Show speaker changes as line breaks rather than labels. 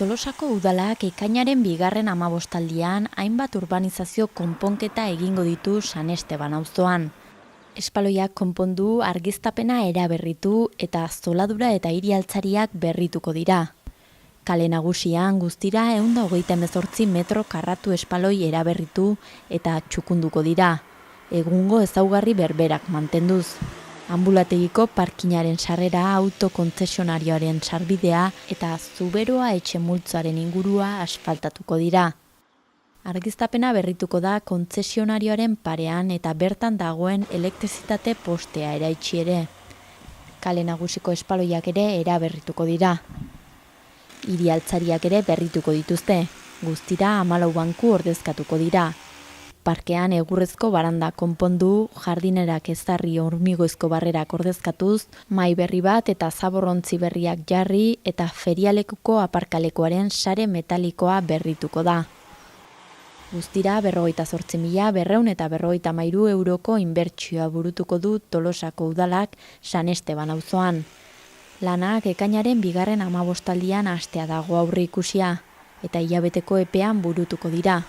Tolosako udalak ekainaren 2. 15aldian hainbat urbanizazio konponketa egingo ditu San Esteban auzoan. Espaloiak konpondu, argiztapena eraberritu eta zoladura eta hiri-altzariak berrituko dira. Kale nagusian guztira 128 metro karratu espaloi eraberritu eta txukunduko dira. Egungo ezaugarri berberak mantenduz. Ambulategiko parkinaren sarrera, autokontzesionarioaren sarbidea eta Zuberoa etxe multzoaren ingurua asfaltatuko dira. Argiztapena berrituko da kontzesionarioaren parean eta bertan dagoen elektrizitate postea eraitsi ere. Kale nagusiko espaloiak ere eraberrituko dira. Hiri-altzariak ere berrituko dituzte. Guztira 14 banku ordezkatuko dira. Parkean egurrezko baranda konpondu, jardinerak ezarri hormigoizko barrerak ordezkatuz, mahai berri bat eta zaborrontzi berriak jarri eta ferialekuko aparkalekuaren sare metalikoa berrituko da. Guztira 58.253 euroko inbertsioa burutuko du Tolosako udalak San Esteban auzoan. Lanak ekainaren 2. 15aldian hastea dago aurreikusia eta hilabeteko epean burutuko dira.